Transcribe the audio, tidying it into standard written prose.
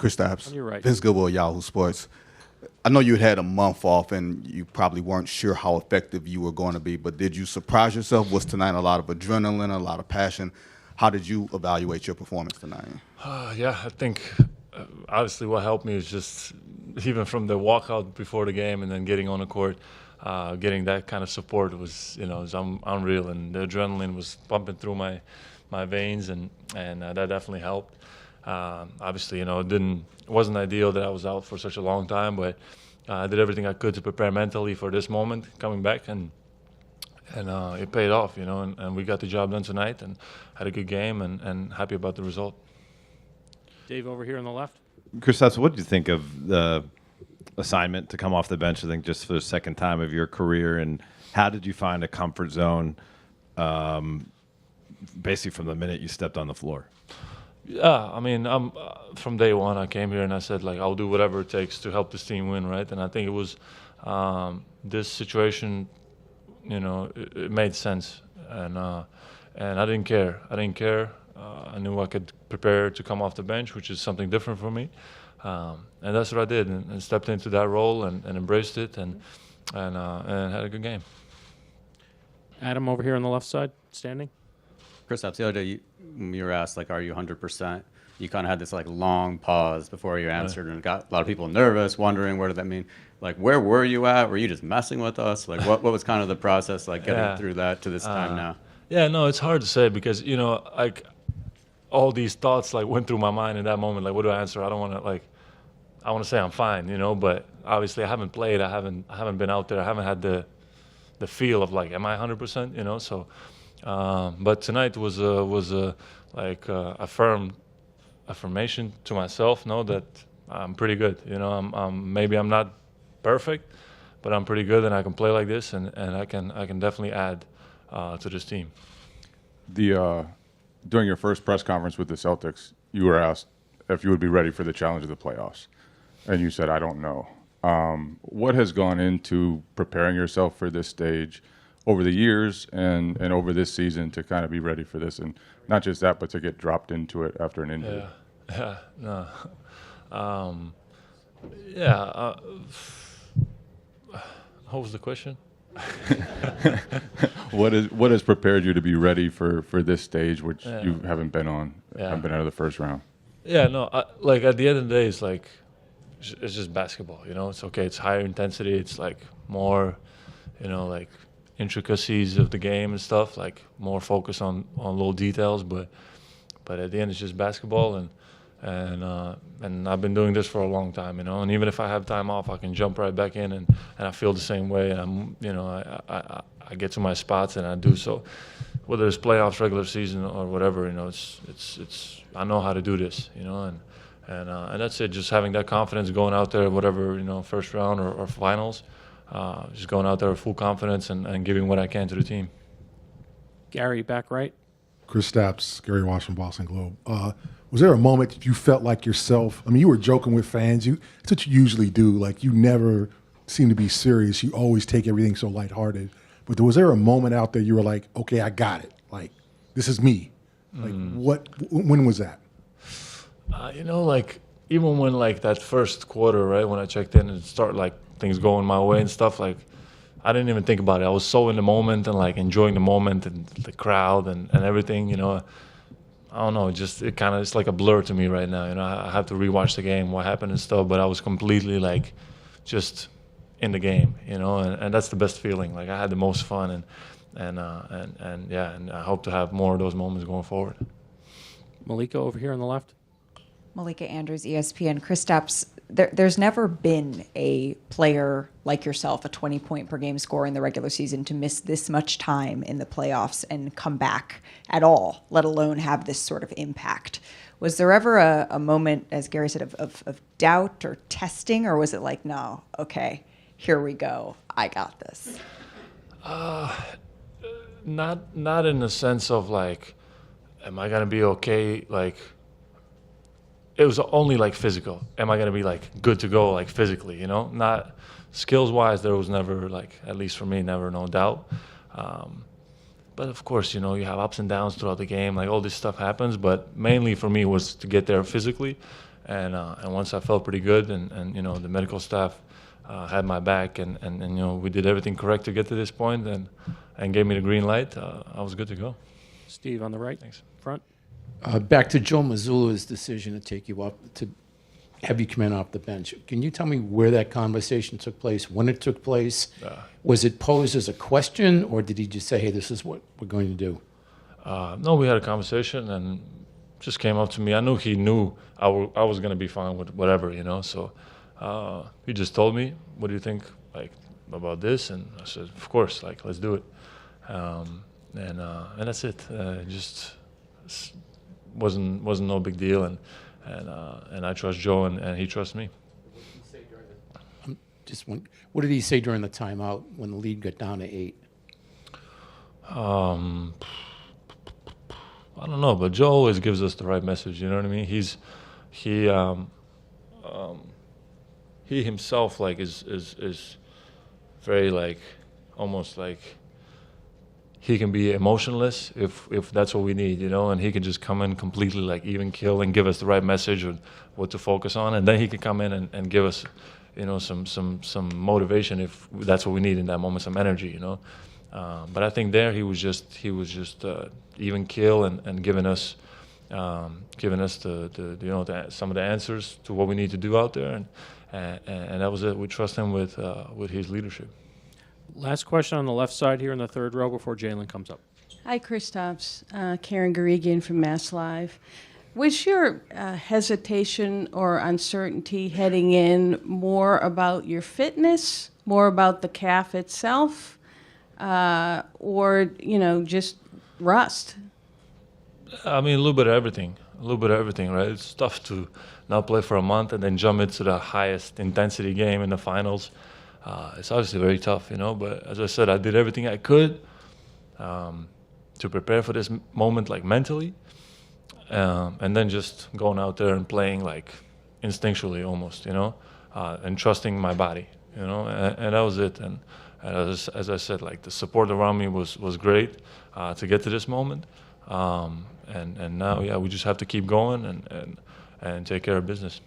Kristaps, You're right. Vince Goodwill, Yahoo Sports. I know you had a month off and you probably weren't sure how effective you were going to be, but did you surprise yourself? Was tonight a lot of adrenaline, a lot of passion? How did you evaluate your performance tonight? Yeah, I think obviously what helped me is just even from the walkout before the game and then getting on the court, getting that kind of support was, was unreal, and the adrenaline was pumping through my veins, and that definitely helped. Obviously, it wasn't ideal that I was out for such a long time, but I did everything I could to prepare mentally for this moment coming back, and it paid off, and we got the job done tonight and had a good game, and happy about the result. Dave over here on the left. Kristaps, what did you think of the assignment to come off the bench, I think just for the second time of your career, and how did you find a comfort zone basically from the minute you stepped on the floor? Yeah, I mean, from day one I came here and I said, I'll do whatever it takes to help this team win, right? And I think it was this situation, it made sense, and I didn't care. I knew I could prepare to come off the bench, which is something different for me, and that's what I did, and stepped into that role and embraced it, and had a good game. Adam over here on the left side, standing. Kristaps, the other day when you were asked, are you 100%? You kind of had this long pause before you answered, and it got a lot of people nervous, wondering what did that mean. Where were you at? Were you just messing with us? What was kind of the process getting through that to this time now? Yeah, no, it's hard to say because all these thoughts went through my mind in that moment. What do I answer? I don't want to I want to say I'm fine, but obviously I haven't played. I haven't been out there. I haven't had the feel of am I 100%? So. But tonight was a affirmation to myself, that I'm pretty good. Maybe I'm not perfect, but I'm pretty good, and I can play like this, and I can definitely add to this team. During your first press conference with the Celtics, you were asked if you would be ready for the challenge of the playoffs, and you said, "I don't know." What has gone into preparing yourself for this stage over the years and over this season to kind of be ready for this, and not just that, but to get dropped into it after an injury? What was the question? What has prepared you to be ready for this stage, which you haven't been on, haven't been out of the first round? Yeah, no, at the end of the day, it's just basketball, It's okay, it's higher intensity, it's more, intricacies of the game and stuff, more focus on little details, but at the end it's just basketball, and I've been doing this for a long time, and even if I have time off, I can jump right back in, and I feel the same way. I get to my spots and I do so, whether it's playoffs, regular season, or whatever. It's I know how to do this, and that's it. Just having that confidence going out there, whatever, first round or finals. Just going out there with full confidence and giving what I can to the team. Gary, back right. Kristaps, Gary Washington, Boston Globe. Was there a moment that you felt like yourself? I mean, you were joking with fans. That's what you usually do. You never seem to be serious. You always take everything so lighthearted. But was there a moment out there you were like, okay, I got it. This is me. When was that? Even when that first quarter, right, when I checked in and started things going my way and stuff, I didn't even think about it. I was so in the moment and enjoying the moment and the crowd and everything, I don't know, it's like a blur to me right now. I have to rewatch the game, what happened and stuff, but I was completely just in the game, and that's the best feeling. I had the most fun, and I hope to have more of those moments going forward. Malika over here on the left. Malika Andrews, ESPN. Kristaps, there's never been a player like yourself, a 20-point-per-game scorer in the regular season, to miss this much time in the playoffs and come back at all, let alone have this sort of impact. Was there ever a moment, as Gary said, of doubt or testing, or was it no, okay, here we go, I got this? Not in the sense of am I gonna be okay? It was only physical. Am I gonna be good to go physically? Not skills wise. There was never at least for me, never no doubt. But of course, you have ups and downs throughout the game. All this stuff happens. But mainly for me was to get there physically, and once I felt pretty good, and you know, the medical staff had my back, and you know, we did everything correct to get to this point, and gave me the green light, I was good to go. Steve on the right. Thanks. Front. Back to Joe Mazzulla's decision to take you up, to have you come in off the bench. Can you tell me where that conversation took place, when it took place? Was it posed as a question, or did he just say, hey, this is what we're going to do? No, we had a conversation, and just came up to me. I knew he knew I was going to be fine with whatever, you know. So he just told me, what do you think, like, about this? And I said, of course, like, let's do it. And that's it. Just wasn't no big deal, and I trust Joe, and he trusts me. What did he say during the timeout when the lead got down to 8? I don't know, but Joe always gives us the right message. You know what I mean? He himself, like, is very, like, almost like, he can be emotionless if that's what we need, you know, and he can just come in completely, like, even kill and give us the right message of what to focus on, and then he can come in and give us, you know, some motivation if that's what we need in that moment, some energy, you know. But I think there he was just even kill and giving us the you know, some of the answers to what we need to do out there, and that was it. We trust him with his leadership. Last question on the left side here in the third row before Jaylen comes up. Hi, Kristaps. Karen Garegian from Mass Live. Was your hesitation or uncertainty heading in more about your fitness, more about the calf itself, or, you know, just rust? I mean, a little bit of everything, right? It's tough to not play for a month and then jump into the highest intensity game in the finals. It's obviously very tough, you know, but as I said, I did everything I could to prepare for this moment, like, mentally, and then just going out there and playing, like, instinctually almost, you know, and trusting my body, you know, and that was it. And as I said, like, the support around me was great to get to this moment, and now, yeah, we just have to keep going and take care of business.